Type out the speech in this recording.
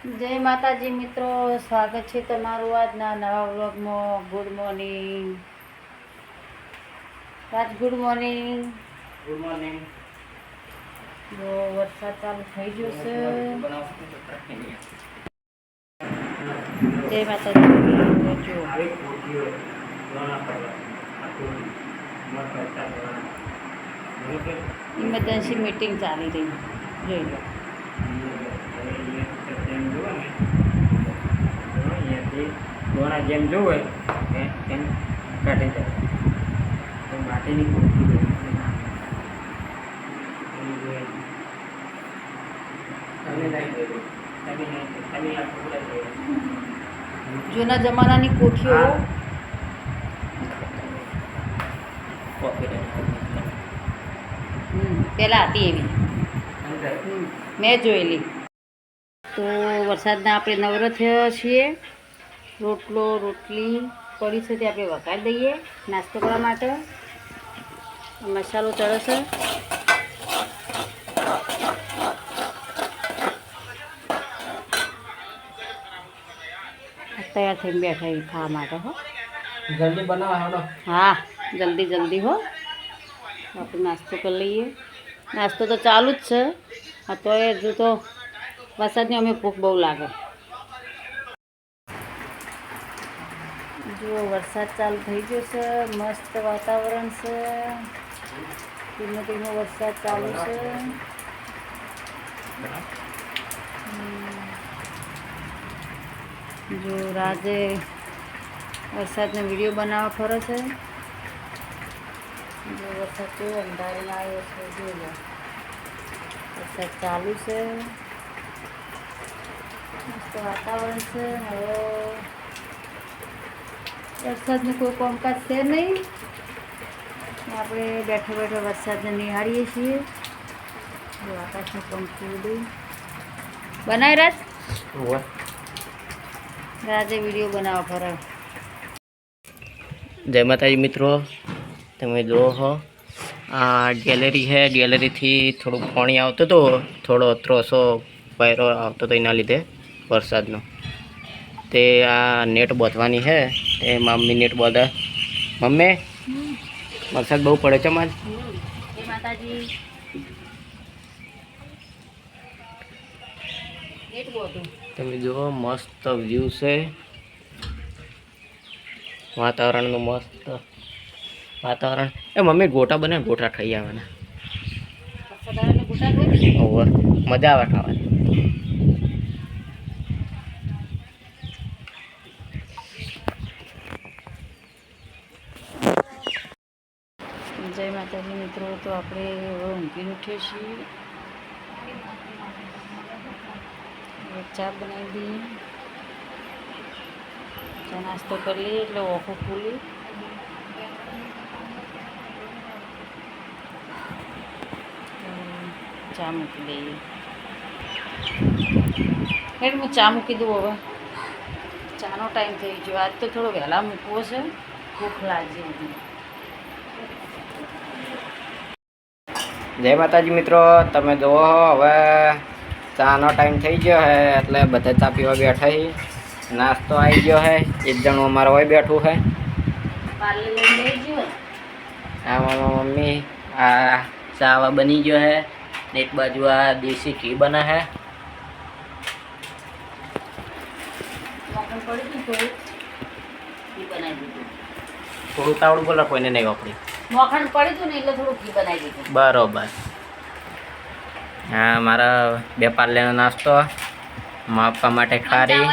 જય માતાજી મિત્રો, સ્વાગત છે તમારું આજના નવા વ્લોગમાં। ગુડ મોર્નિંગ રાજ, ગુડ મોર્નિંગ। Good morning. જો વરસાદ ચાલુ થઈ ગયો છે। જય માતાજી। જો ઇમરજન્સી મીટિંગ ચાલી રહી, જોઈ લો। દોણા જેમ જોવે એમ કાઢી જાય માટીની જૂના જમાનાની કોઠીઓ પહેલાં હતી એવી, મેં જોયેલી। તો વરસાદના આપણે નવરો થયા છીએ। રોટલો રોટલી પડી છે તે આપણે વઘારી દઈએ નાસ્તો કરવા માટે। મસાલો ચડે છે। તૈયાર થઈને બેઠા એ ખાવા માટે હો। જલ્દી બનાવો। હા, જલ્દી જલ્દી હો। આપણે નાસ્તો કરી લઈએ। નાસ્તો તો ચાલુ જ છે। હા, તો એ હજુ તો વરસાદની અમે ભૂખ બહુ લાગે। જો વરસાદ ચાલુ થઈ ગયો છે, મસ્ત વાતાવરણ છે। ધીમે ધીમે વરસાદ ચાલુ છે। જો રાજે વરસાદનો વિડીયો બનાવવા ફરે છે। જો વરસાદ કેવો અંધારીને આવ્યો છે, જોઈ લો। વરસાદ ચાલુ છે, મસ્ત વાતાવરણ છે। હવે વરસાદનું કોઈ કામકાજ છે નહીં, આપણે બેઠો બેઠો વરસાદને નિહાળીએ છીએ। જો આકાશનું પંખી ઉડ્યું બનાવી રાજ, રાજે વિડીયો બનાવવા ફરે। જય માતાજી મિત્રો, તમે જુઓ છો આ ગેલેરી છે। ગેલેરીથી થોડું પાણી આવતું હતું, થોડો ત્રોસો વાયરો આવતો હતો એના લીધે વરસાદનો। તે આ નેટ બાંધવાની છે, એ મમ્મી નેટ બાંધે। મમ્મી, વરસાદ બહુ પડે છે મારે। જય માતાજી। તમે જુઓ મસ્ત વ્યૂ છે, વાતાવરણનું મસ્ત વાતાવરણ। એ મમ્મી ગોટા બને, ગોટા ખાઈ આવવાના। ઓવર મજા આવે ખાવાની। જય માતાજી મિત્રો, તો આપણે હવે ઊંઘીને ઉઠીએ છીએ। ચા બનાવી દઈએ, ચા નાસ્તો કરી લઈએ એટલે ઓખો ખુલી। ચા મૂકી દઈએ, એટલે હું ચા મૂકી દઉં હવે। ચાનો ટાઈમ થઈ ગયો, આજ તો થોડો વહેલા મૂકવો છે, ભૂખ લાગી હતી। જય માતાજી મિત્રો, તમે જુઓ હવે ચાનો ટાઈમ થઈ ગયો છે, એટલે બધા ચા પીવા બેઠા છે। નાસ્તો આવી ગયો છે, એક જણું અમારે હોય બેઠું છે। આમાં મમ્મી આ ચા બની ગયો છે, એક બાજુ આ દેશી ઘી બને છે। થોડું તાવડું બોલો, કોઈને નહીં વાપરી। મોખણ પડ્યું હતું ને એટલે થોડું ઘી બનાવી દીધું। બરોબર। હા, મારા બે પાર્લેનો નાસ્તો, માપવા માટે ખારી,